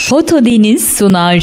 Foto Deniz sunar.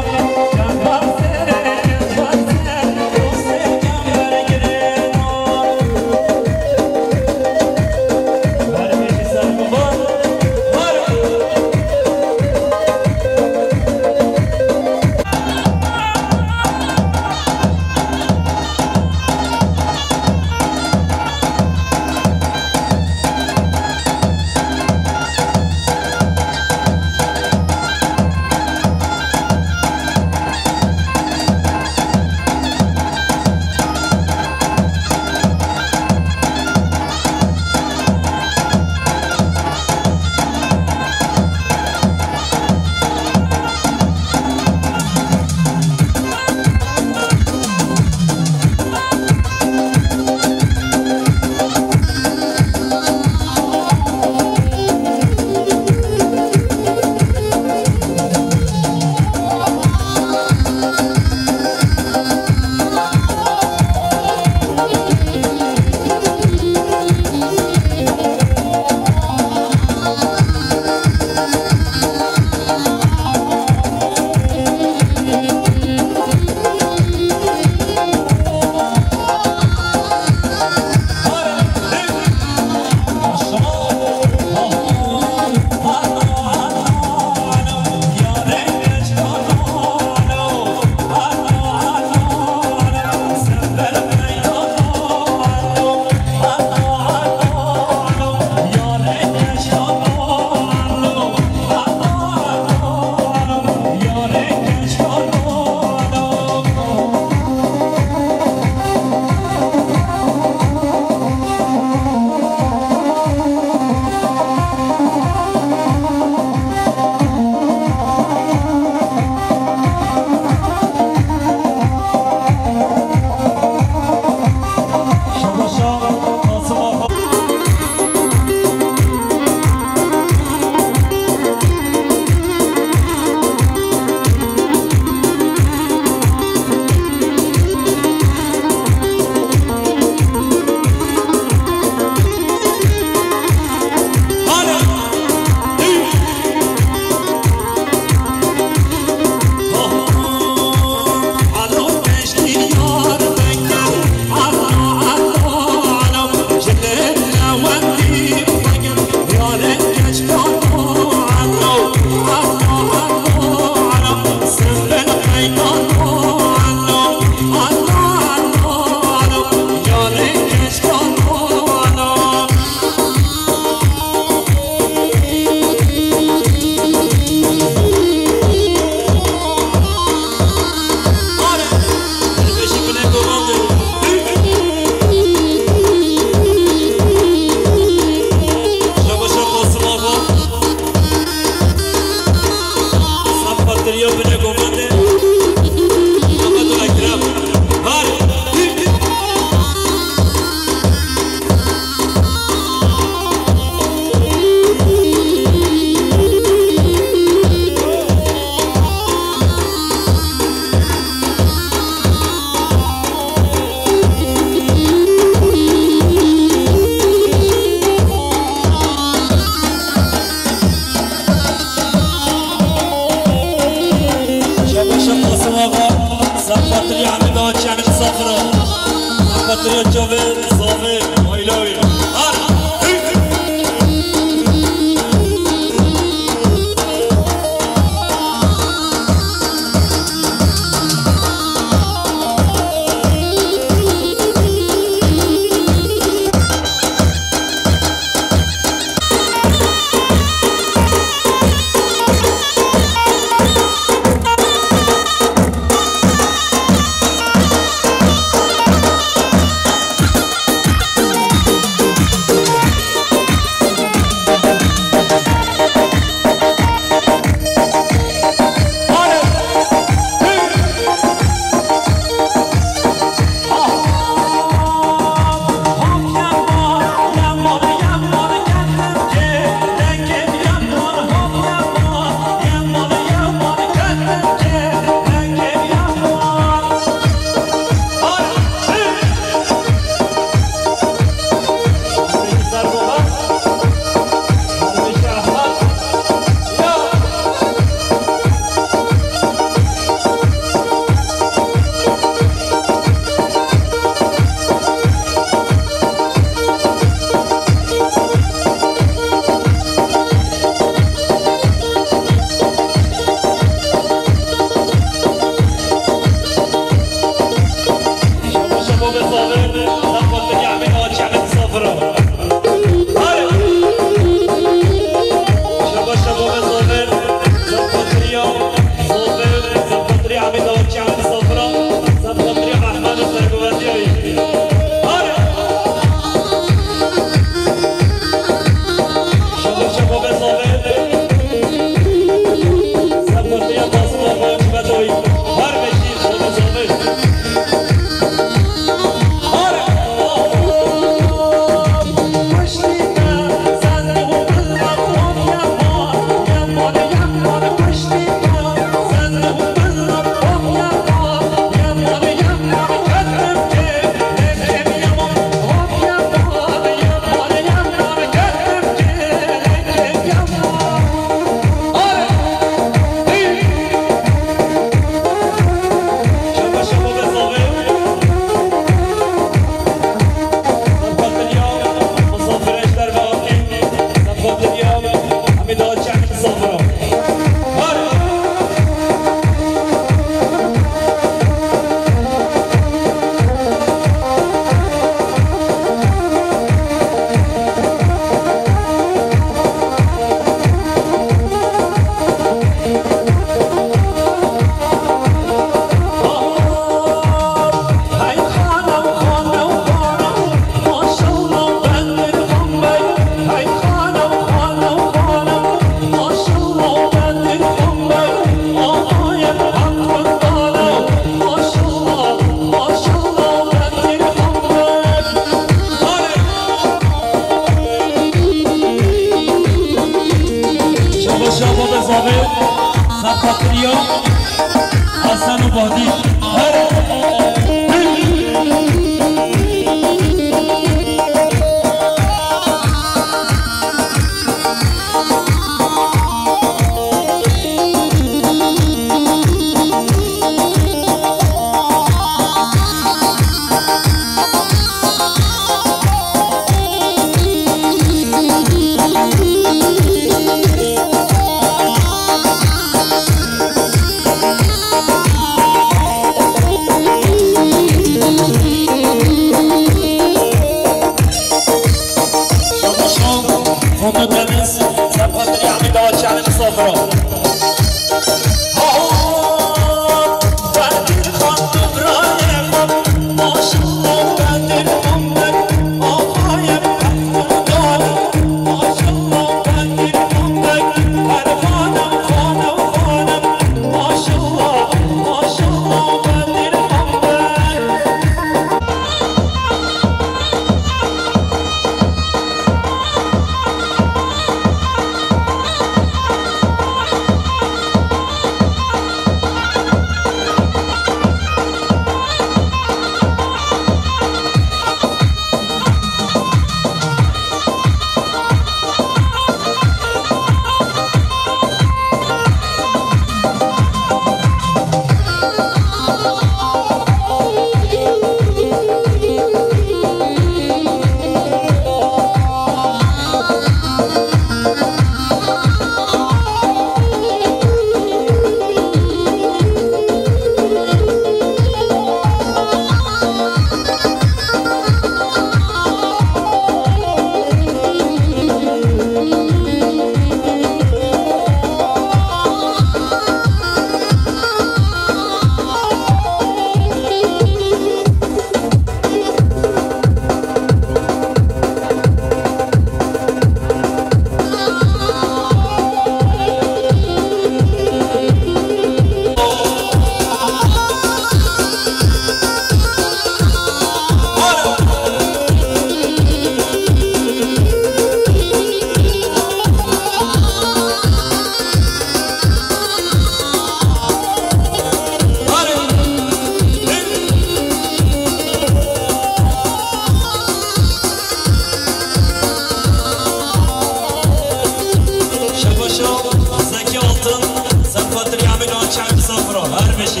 صفرا هر بشی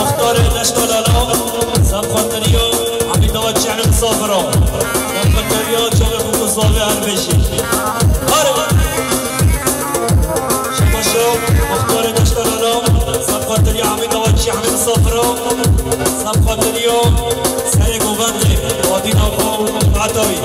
مختار نشتالالا سبخاطریو حمید آقا چهن مسافرا سبخاطریو چهن خوب صاحب هر بشی شما شو مختار نشتالالا سبخاطریو حمید آقا چهن مسافرا سبخاطریو سر گوونده آدین آقا عطایی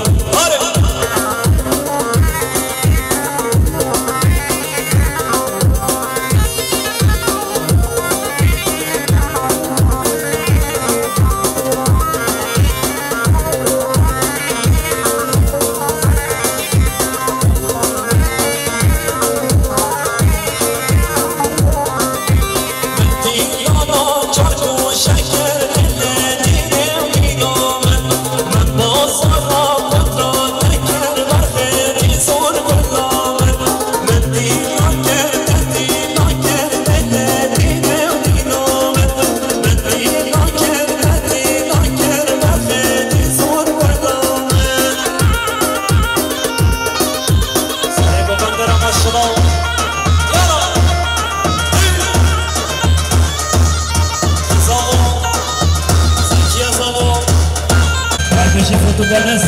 Tuganes,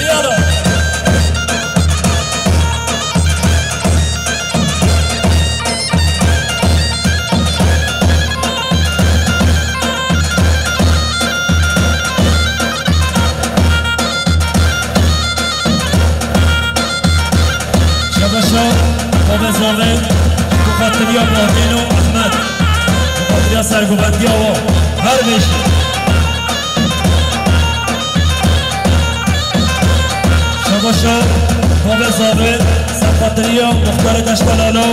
yara. Şabaşa, Babazade, Kufatırya Bahmino Ahmet, Kufatırya Sergubadiya o, her beş. Şabaşa, Babazade, Sergubadiya, Muhtar Daştalalo.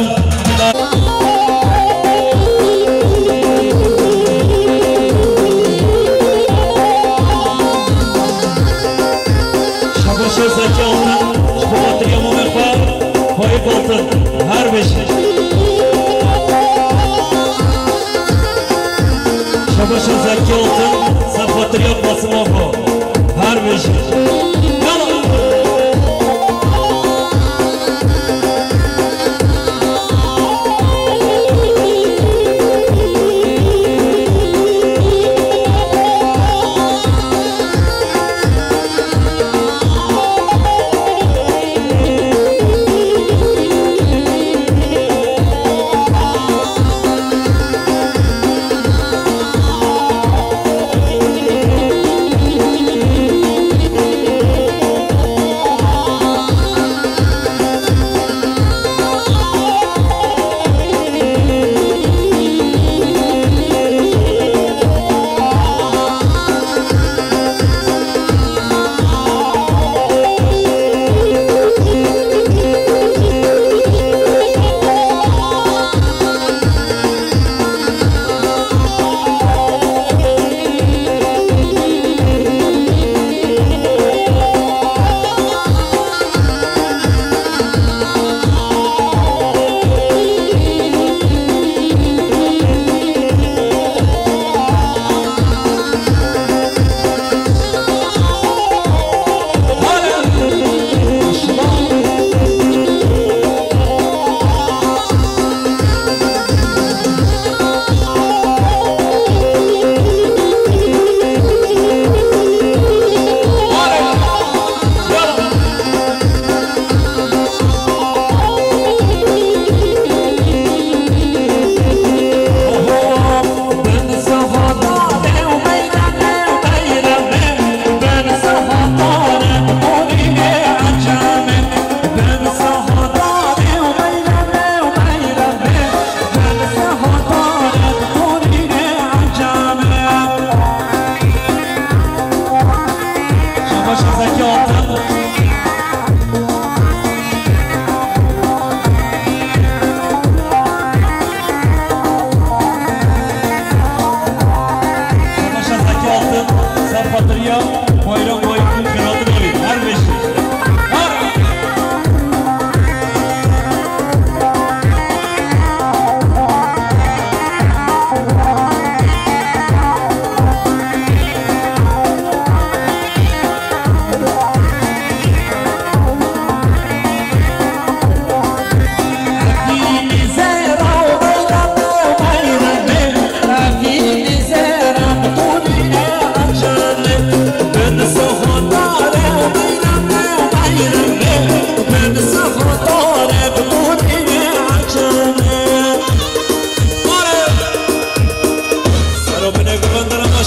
Şabaşa Zeki Altın, Kufatırya Mumefa, Faik Altın, her beş. Şabaşa Zeki Altın, Sergubadiya Basımova, her beş.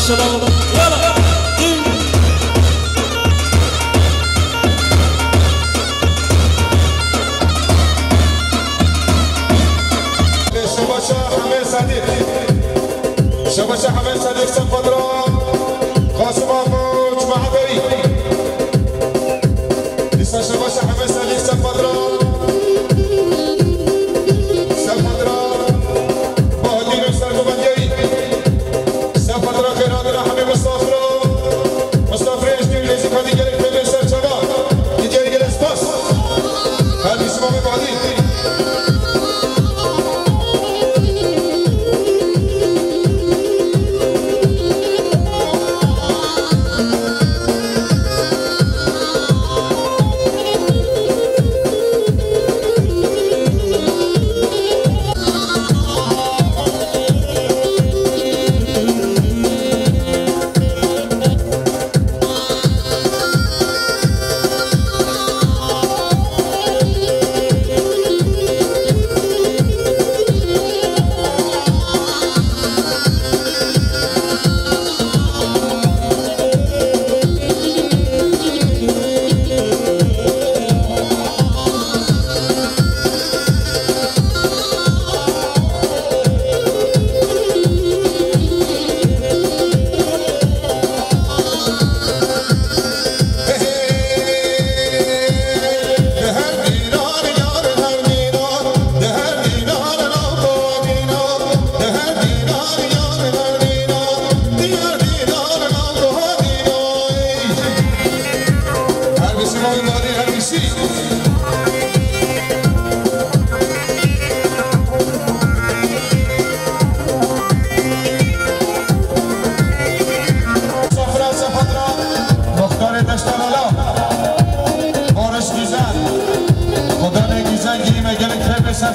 الشباب يلا شباشا حمد صديق سنفدرا قاسم عموج معبري لسا شباشا حمد صديق سنفدرا بهدي نفسر قبندي سنفدرا خيراتنا حمي مصطفى اشتين ليزي خدي جلك في سر شباب يجي جل اسباس هذه اسمه بعدين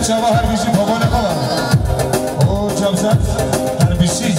شباب هربیشی بابا نخواه او جمزد هربیشی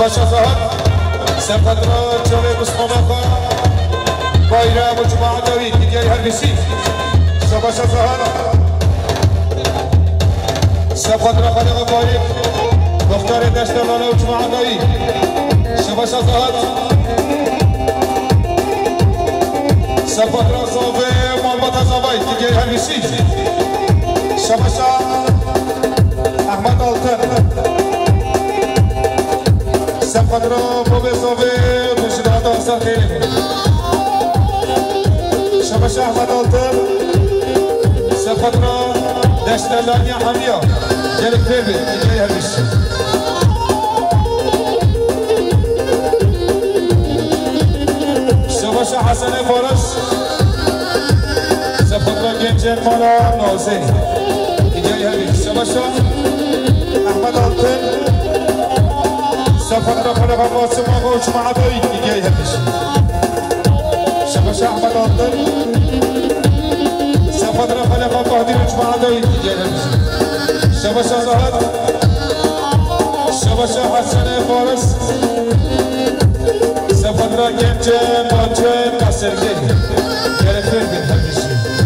باشا زهر سفت را جوه بسمانه خواه بایره و جماعه دوید دیگه هر بسی باشا زهر سفت را خالق باریک دختر دشت لاله و جماعه دوید باشا زهر سفت را صافه محمد زباید دیگه هر بسی باشا احمد آلتر سفت را بوبه صافه مشداد آسان خیلی شبش احمد آلتر سفت را دشت لانیا حمیا جلک فیبی دیگه هرش شبش حسن فارس سفت را گنجن مالا نازه دیگه هرش شبش احمد آلتر سفت را خلق قاسم آقا و جماعه دوید دیگه هرش شبش احمد آلتر سفت را خلق قادر و جماعه دوید دیگه هرش شبش زهر شبش حسن فارس سفت را گنجن باچن قصرگه گرفته بین هرشی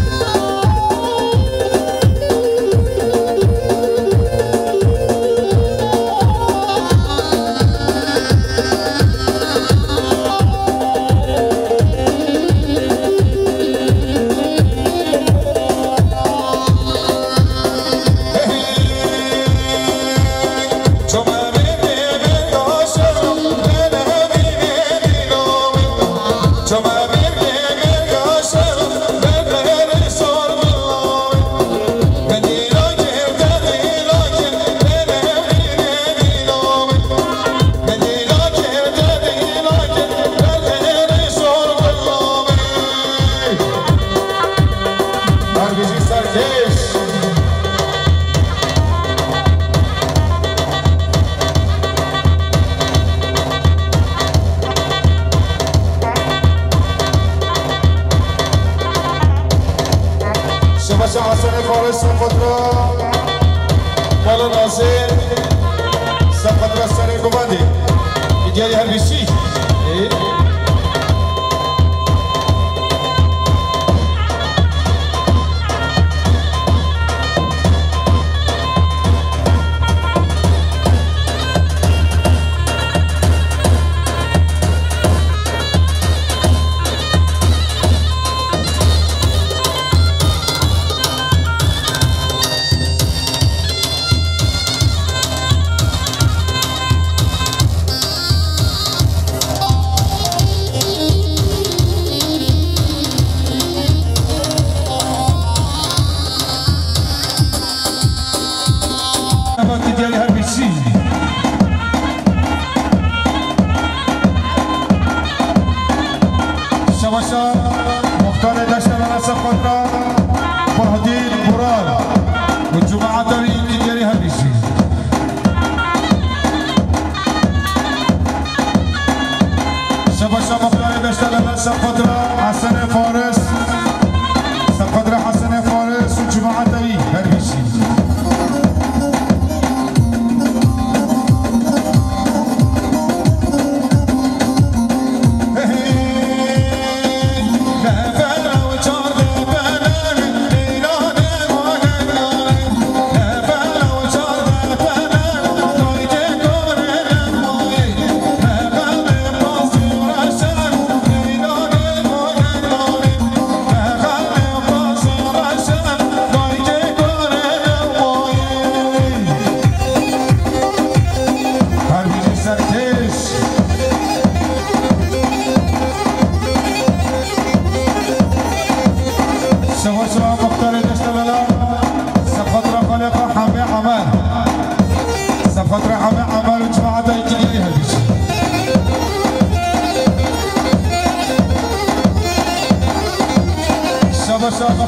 حسن فارس سفت را مالا ناصر سفت را سر گمانده دیگری هر بیشی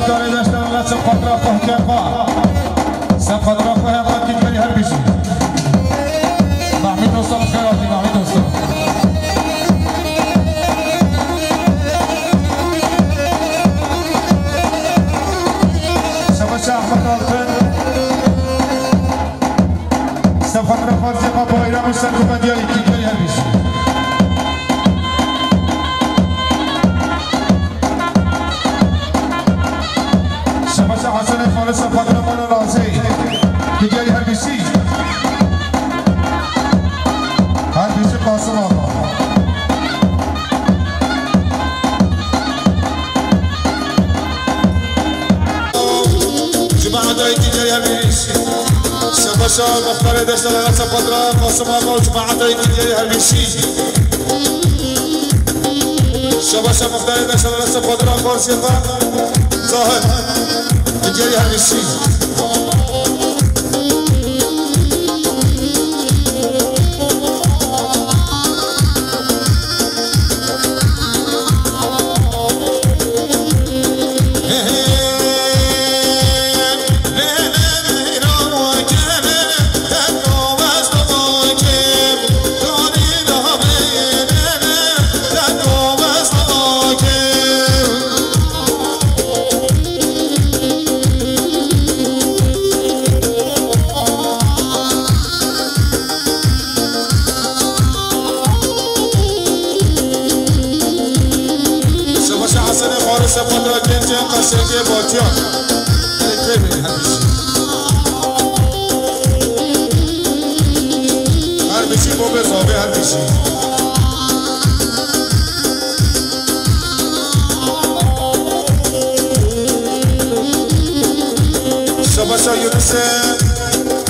مختار داشت و سب خاطر فهکرها سب خاطر فهکرها کی کاری هر بیشی محمد دوستان خیراتی محمد دوستان شباش احمد آلفن سب خاطر فهکرها با ایران مشتر کمدیاری کی کاری هر بیشی حسن فارس فاطمه رازی دیگری هر بیشی قاسم آقا جماعت دیگری هر بیشی شباشا مختار داشت و فاطمه قاسم آقا جماعت دیگری هر بیشی شباشا مختار داشت و فاطمه فارسی ظاهر دیگری همیشی قصه باچان خیلی هر بیشی با به زابه هر بیشی شباشا یونسه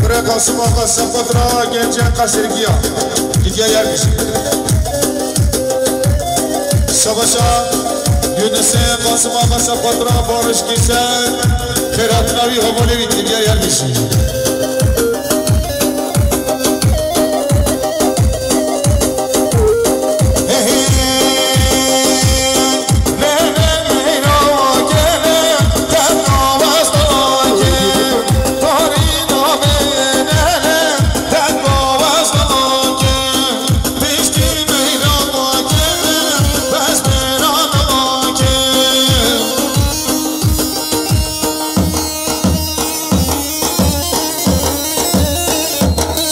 برای قاسم آقا سفت را گنجان قصر گیا دیگه هر بیشی شباشا یونسه قاسم آقا سفت را بارش کیسن خیرات نوی حوالی بیتی بیاری هر بیشی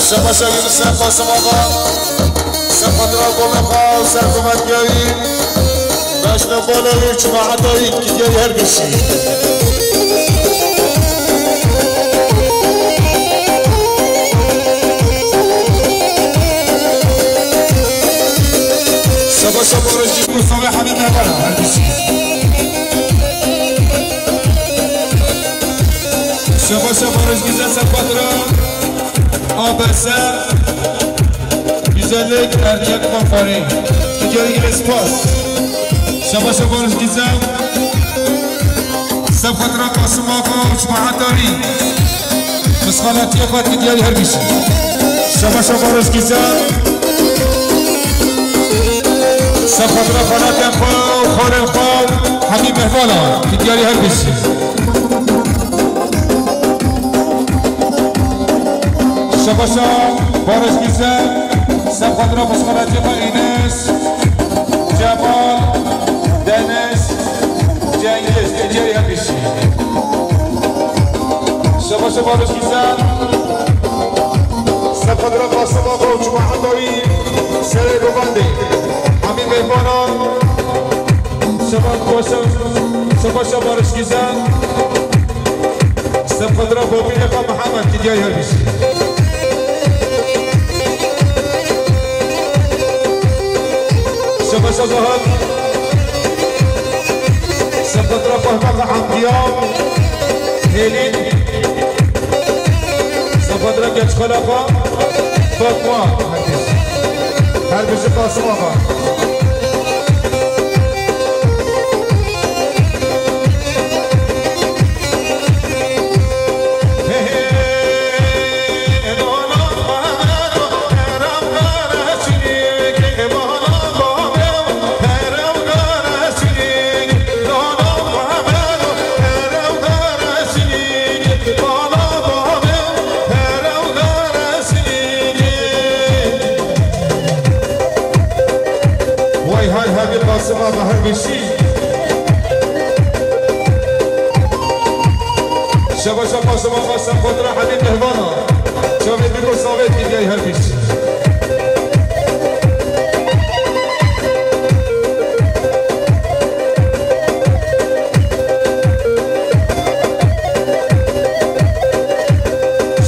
شباشا یونسه قاسم آقا سفت را گمخا و سرکمت گیاری بشن بالاوی جماعت هایی که دیاری هر بیشی شباشا بارشی کلفاقی حبیب نبارا هر بیشی شباشا بارشی سفت را آبسه güzellik erkek konferi دیگری اسپاس شباشا بارش گیزم سفت را قاسم آقا جماعت داری مسخالاتی خواهد که دیگری هر بیشی شباشا بارش گیزم سفت را خانات خواه و خانه خواه حبیب محوالا که دیگری هر بیشی شباشا بارش گیزم سفت را مسخالاتی با اینس جمال دنس جنگیز دیگری هم بیشی شباشا بارش گیزم سفت را قاسم آقا و جماعت داری سر روبنده همین مهمانان شباشا بارش گیزم سفت را بابی اقا محمد دیگری هم بیشی شباشا ظهر سفت را فهمك عمديان هيلين سفت را جج خلقا فاطمة هل بشي قاسم آقا شبا شبا شما قسم خود را حبیب مهوانا شما بگو ثابت دیگه هر بیش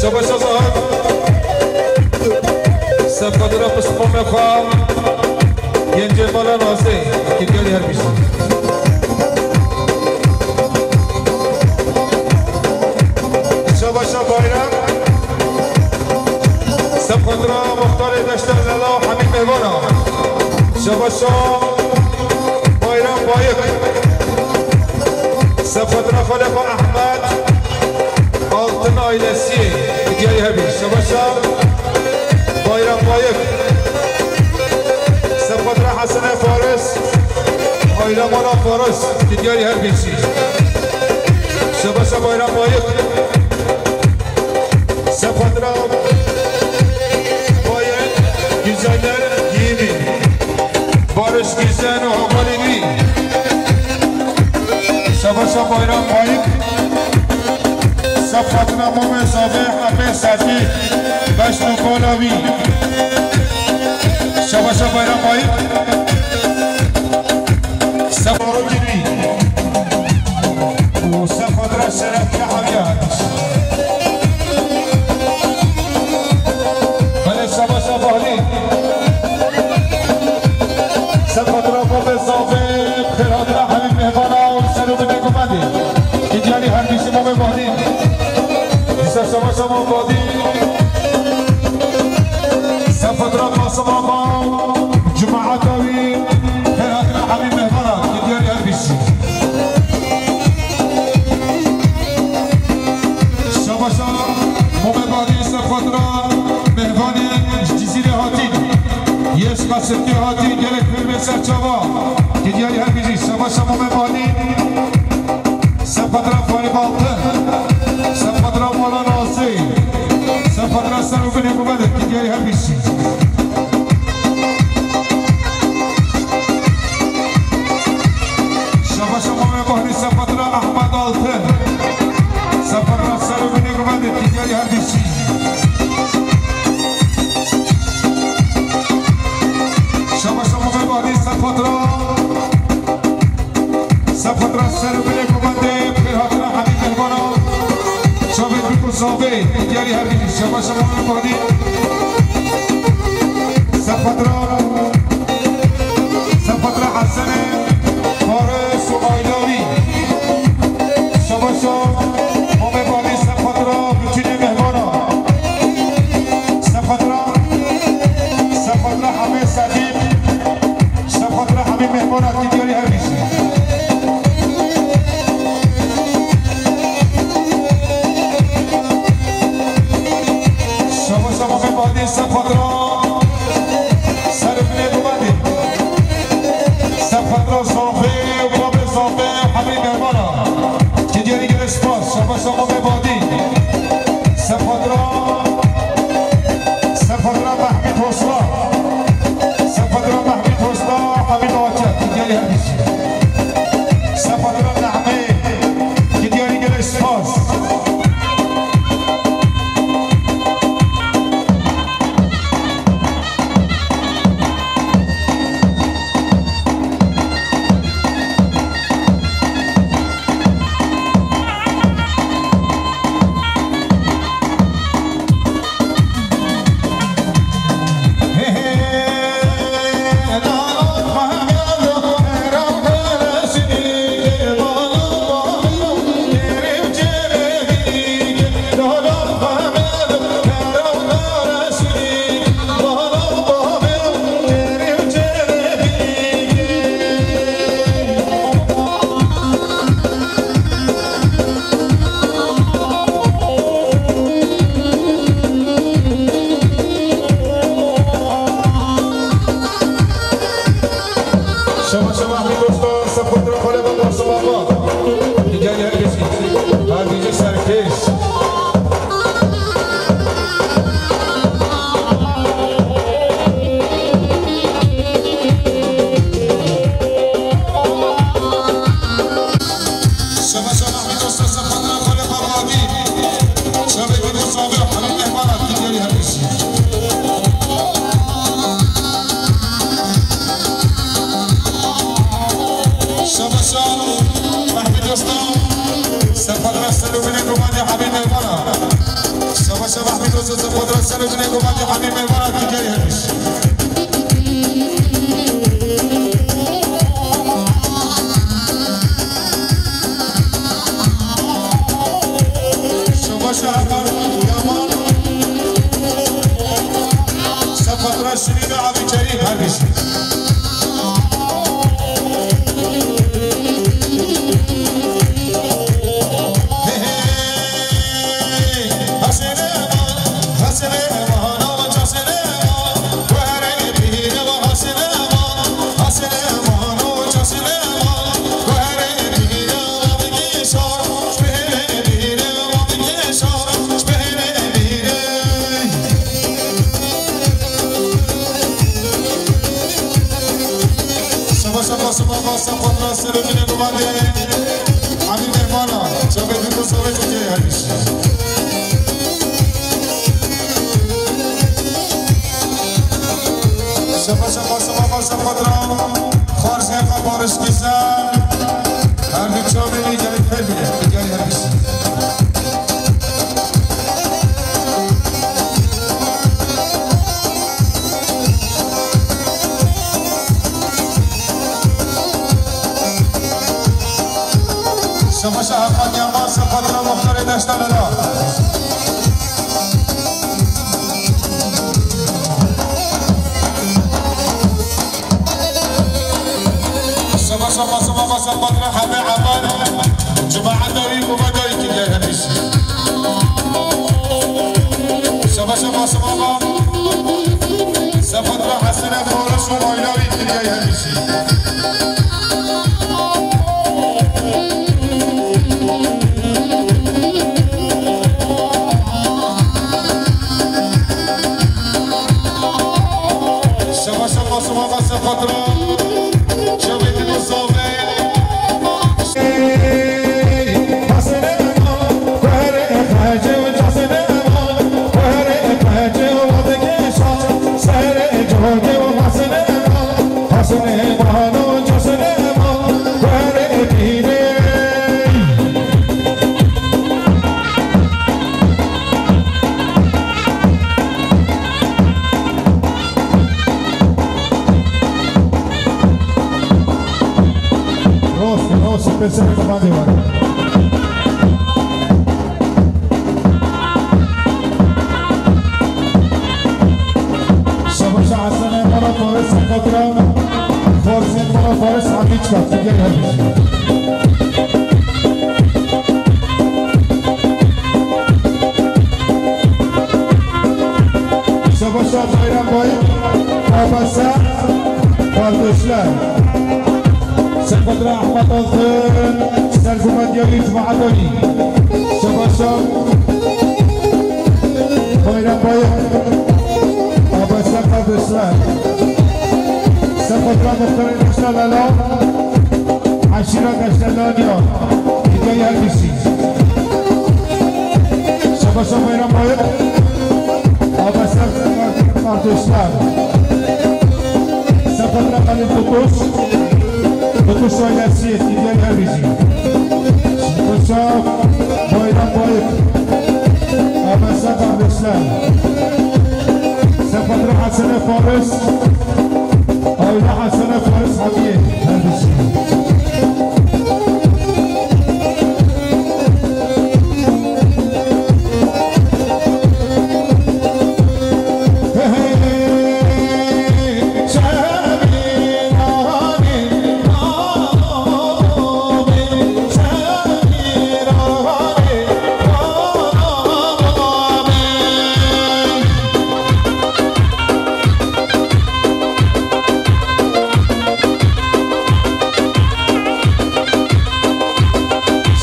شبا شبا سب خود را پسپا مخواه ینجه بالا ناسه دیگه هر بیش شباشا بایرم سب خود را مختار دشتر للا و حمید مهوانا شباشا بایرم بایق سب خود را خالق احمد آلتن آیلسی دیگه هبی شباشا بایرم بایق سب خود را حسن فارس آیله مالا فارس دیگه هبی شباشا بایرم بایق سفادرا باید güzeller giyimi barış güzel o hamalini savaşa bayram bayık safadra mu mesafe hape sati beş nukolavi savaşa bayram bayık safaro gibi o safadra şerefli haviyat شباشا بالی سب خطرا فوق صافه خیرات را حبیب مهوانا و سلوم نگومدی که دیانی هر بیشی مومه بالی دیسا شباشا مو بادی سب خطرا قاسم آقا جماعتاوی خیرات را حبیب مهوانا که دیانی هر بیشی شباشا مومه بالی سب خطرا مهوانی جزیره هاتی یش قصدی هاتی گرک فیلم سرچاوا که دیاری هر بیزی شما شما مهوانی سفدرا فاری بالتن سفدرا مولا ناسی سفدرا سرو بینی مبادر که دیاری هر بیزی شما شما مهوانی سفدرا احمد آلتن سفدرا سرو بینی مبادر که دیاری هر بیزی سفدرا سر بله کمانده پیرهاتنا حبیب مهوانا شابه بیکو صافه دیاری هر بیدی شما شما مهوانی سفدرا حسن فارس و آیلاوی شما شما مهوانی سفدرا بچین مهوانا سفدرا همه صدیب سفدرا حبیب مهوانا دیاری هر بیدی سفدرا سر بله دوبندی سفدرا صافه و باب صافه حبیب مهوانا که دیاری گرش باز شما شما مبادی سفدرا محمید حسلا سفدرا محمید حسلا حبیب آجد که دیاری همیش سفدرا نعمه که دیاری گرش باز Sabah sabah bir dosta sapana kole babadi ببینه گومدی حبیب میمانا شبا شبا حبیب دوست قدرت سر ببینه گومدی حبیب میمانا دیگری همیش شبا شهر یامان سفر شنید عبی کریم همیش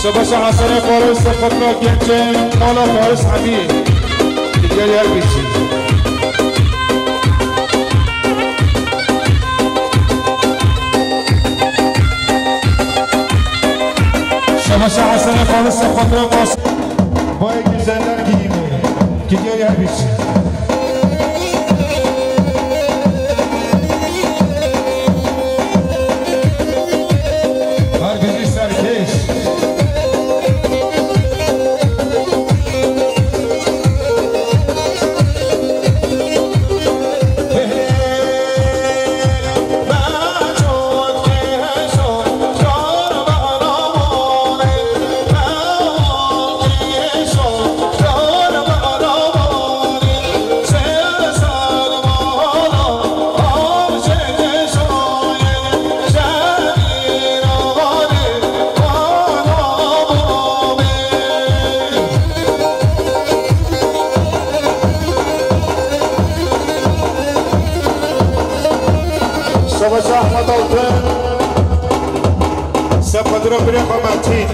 شباشا حسن فارس خطرا گنجه مالا فارس حبیب دیگر یر بیچی شباشا حسن فارس خطرا قاسم با یک زندر گیمه دیگر یر بیچی شباش احمد آلتن سپد رو بره خامتین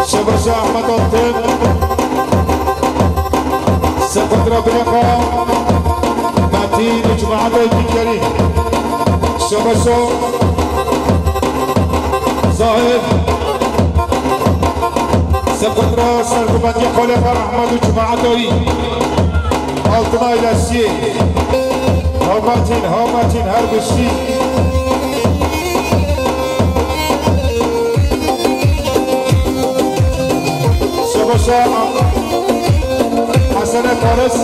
شباش احمد آلتن سپد رو بره خامتین جماعت دیگری شباشو ظاهر سپد رو سرگوبندی خالق احمد و جماعت داری آلتنای دستی هامتین هر بشی شباشا حسن فارس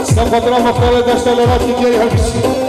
سپد را مختار داشته لرات دیگری هر بشی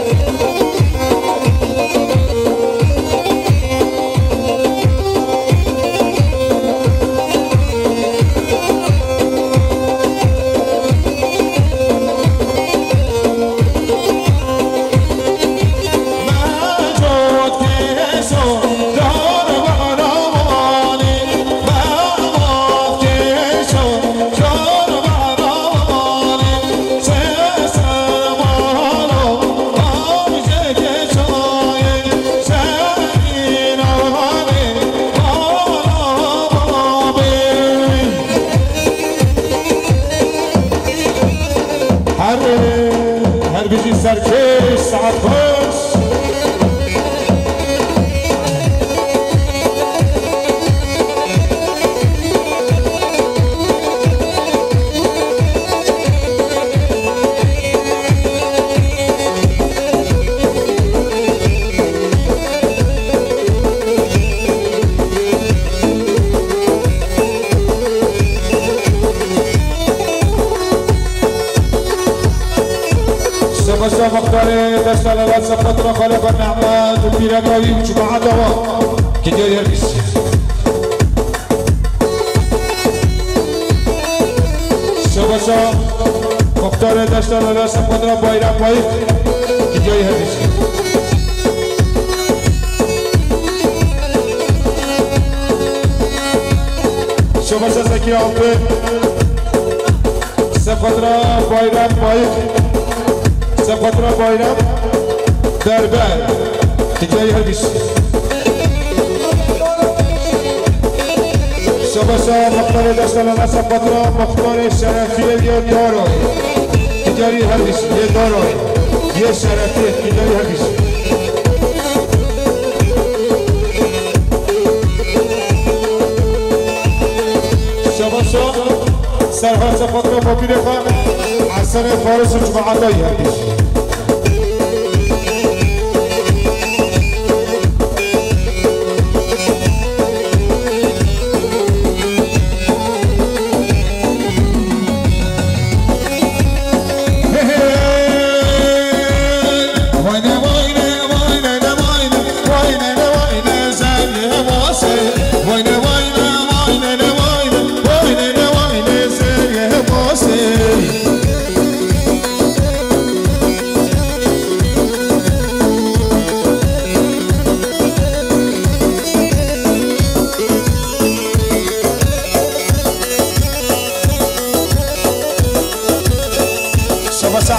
هر بیجی سرکش ساعت خوش شباشا مختار داشت علالات سپد را خالق النعمات و پیرگاوی و جماعت دوا که دیاری هر بیشی شباشا مختار داشت علالات سپد را بایرم بایف که دیاری هر بیشی شباشا زکی آمپه سپد را بایرم بایف سپد را بایرم در بر تجایی هر بیشی شباشا مختار داشتن سپد را مختار شرفیه یه دارای تجاری هر بیشی یه دارای یه شرفیه تجاری هر بیشی شباشا سرها سپد را با پیره خواهد حسن فارس و جماعت هایی هر بیشی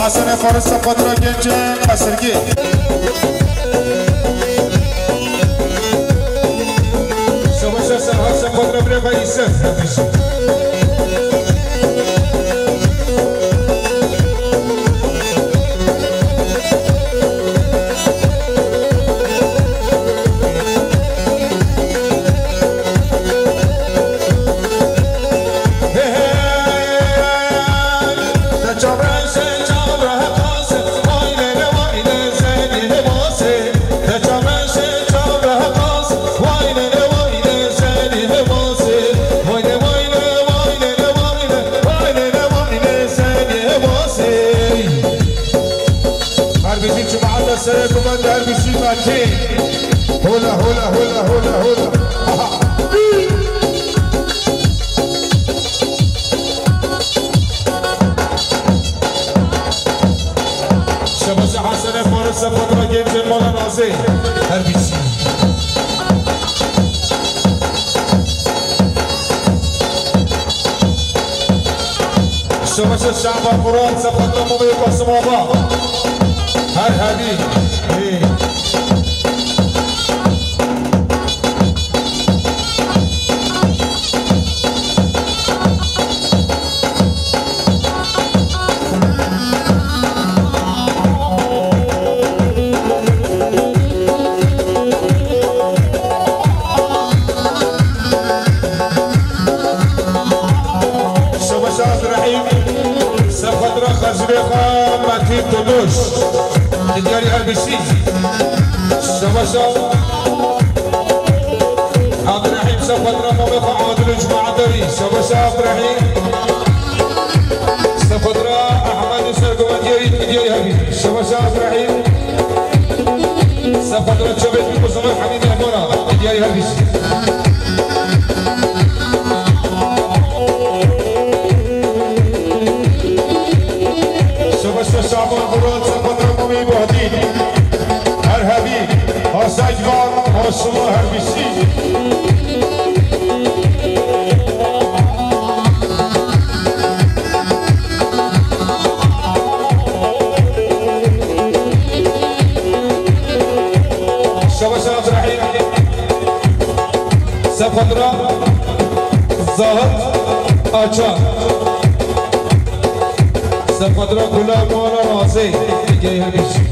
حسن فارس سپد را گنج قصرگی شباشا سرها سپد را بره و ایسف سر کمان در بیشی مکی هولا هولا هولا هولا هولا شباش حسن فارس سپد را گنج مولا نازه در بیشی شباش شعبان مراد سپد را مومی قاسم آبا ارهبی دیاری هربسی شباشا عبدالرحیم صفت را موقع عادل جماعت داری شباشا عبدالرحیم صفت را احمد سرگوان دیاری هربسی شباشا عبدالرحیم صفت را چوبت بی مزمن حمید احمارا دیاری هربسی شباشا شعبان قرآن صفت را مومی بهدی ارهبی آسجوان آسما هربسی شباشا عبدالرحیم صفت را ظاهر آچان صفت را کلا مولا رازی دیگه همیشه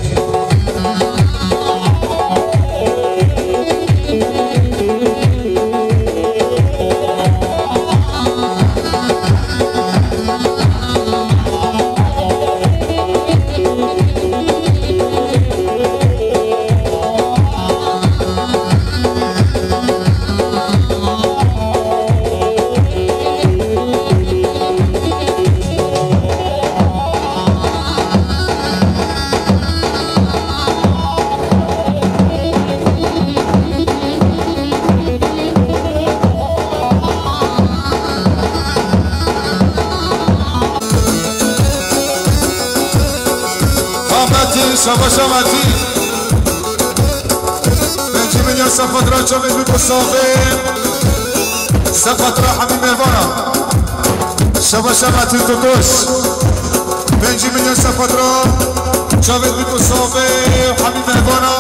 شباشا متی بنجی من صفت را چه میگی بسافه صفت را حمیم مهوانا شباشا متی تو دوش بنجی من صفت را چه میگی بسافه حمیم مهوانا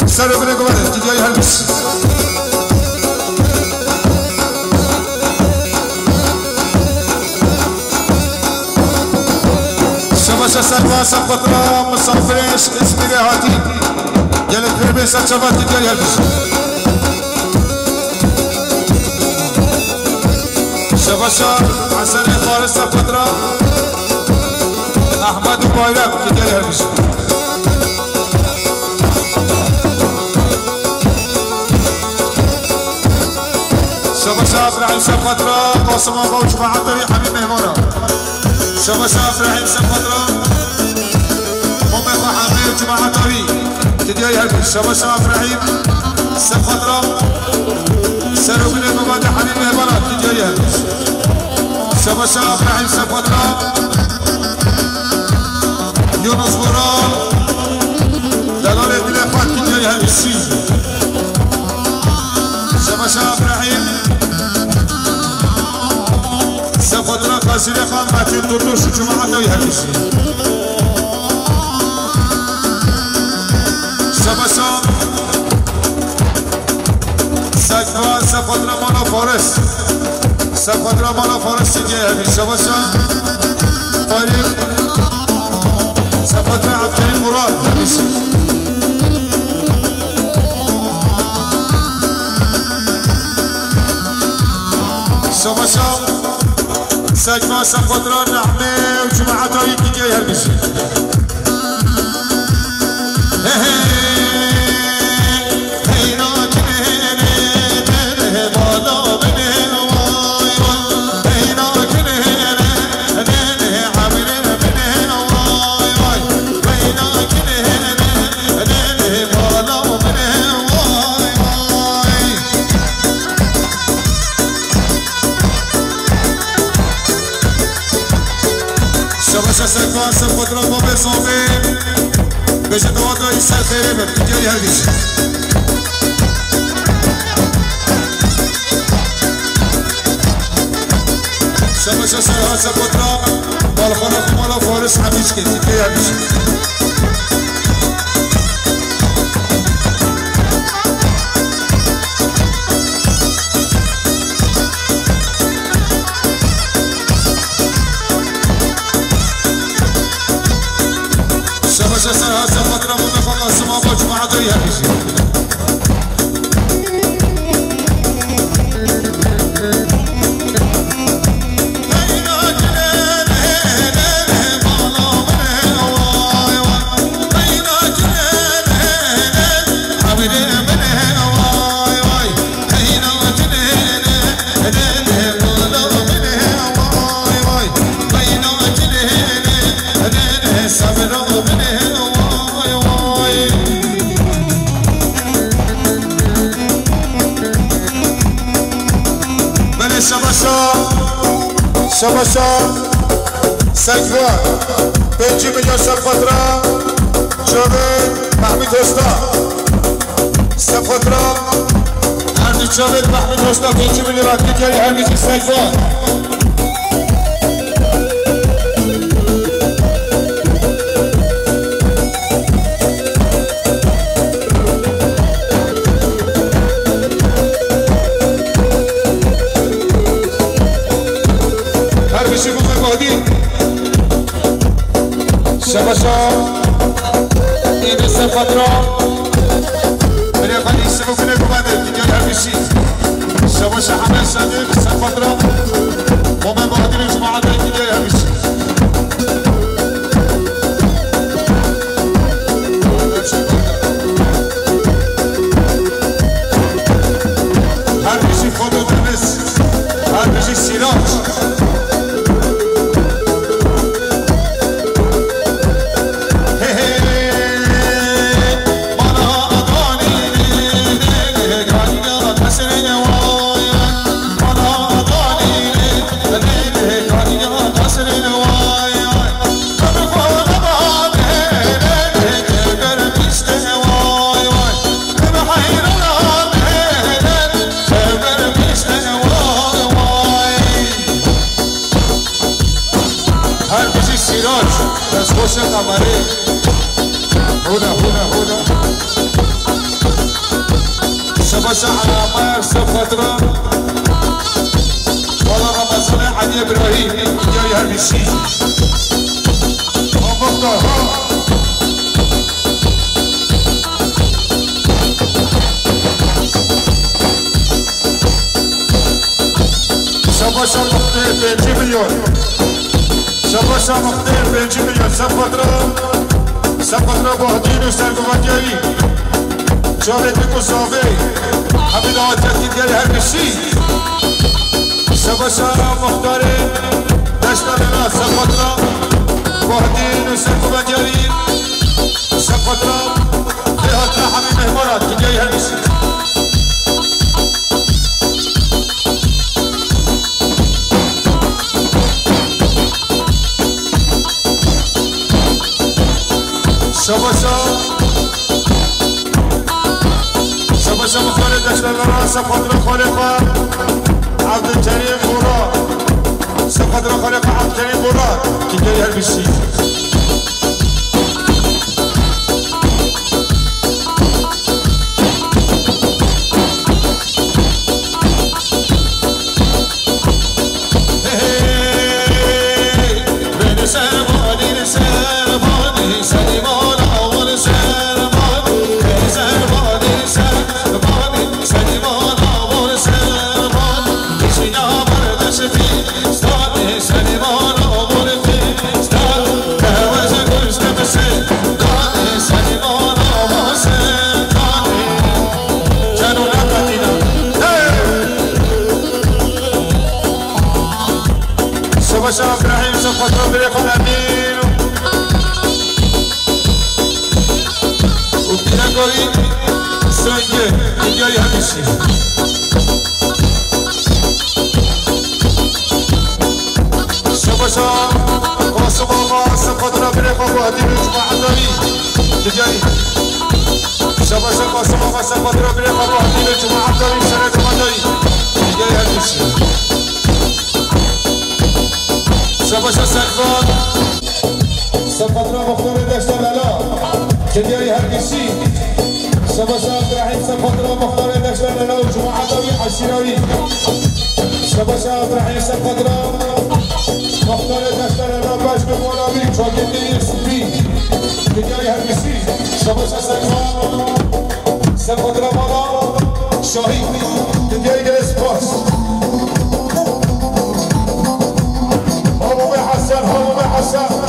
سر بینه گوانه دیگه هر بیش شباشا سلوى صفت را مسافرش اسمی رهاتی گلت بربه سرچوات دیگر یلبش شباشا حسن فارس صفت را احمد و بایرق دیگر یلبش شباشا ابراهیم صفت را قاسم آقا و جماعت داری حمیم مهمانا شباشا ابراهیم صفت را مومن حمید و جماعت داری تدیای هرکش شباشا ابراهیم صفت را سروبین مباد حمیم مهمانا تدیای هرکش شباشا ابراهیم صفت را یونس برا دلال دل خود تدیای هرکشی شباشا ابراهیم صفت را قصیر خان متین دردوش جماعت داری هرکشی شباشا سگوان صفت را مالا فارس صفت را مالا فارس دیگه هرکشی شباشا فاریق صفت را عبدالکریم مراد هرکشی شباشا سجما صفت را نحمه و جماعت هایی که جای هر بشی شباشا سکوان صفت را با بسامه بشه دوادایی سر خیره بر دیگری هر بیشی شباشا سرها صفت را بالخانه خمالا فارس حمیش که دیگری هر بیشی داری همیشه شباشا سجوا 5 میلیون سفاترا جاوید محمود حسنا سفاترا هرچی جاوید محمود حسنا 5 میلیون وقتی دیگری هرگیزی سجوا شباشا این سفاترا بری خالی سبو کنه گوانده دیگه همیشی شباشا همه صدیق سفاترا مومن بادیر جماعت دیگه همیشی همیشی خودو درمز همیشی سیراج خوش قمره هودا شباشا عمر سفاترا والا رمضان علی ابراهیم جای همیشی مختار ها شباشا مختار 5 میلیون شباشا مختار 5 میلیون سفاترا با حدین و سرگوانگری جاوید مصافی حمید آتیت دیگری هرگشی شباشا مختار دشتاننا سفاترا با حدین و سرگوانگری سفاترا دیهات حمید مهمارات دیگری هرگشی شباشا مختار دشتاننا سفاترا خالقا عبدالکریم بورا سفاترا خالقا عبدالکریم بورا دیگری هرگشی شباشا ابراهیم سفاترا بريق الامين وبيلاقوي سنجه دیگری همیشی شباشا قاسم آقا سفاترا بريق وادي جماعة داری دیگری شباشا قاسم آقا سفاترا بريق وادي جماعة داری شرط مداری دیگری همیشی شباشا سرفان سفاترا مختار دشتاننا دیگری هرگشی شباشا ابراهیم سفاترا مختار دشتاننا و جماعة داری حشیراوی شباشا ابراهیم سفاترا مختار دشتاننا باش به مولاوی چاگندی سپی دیگری هرگشی شباشا سرفان سفر مالا شاهی دیگه گرس پاس هموم حسن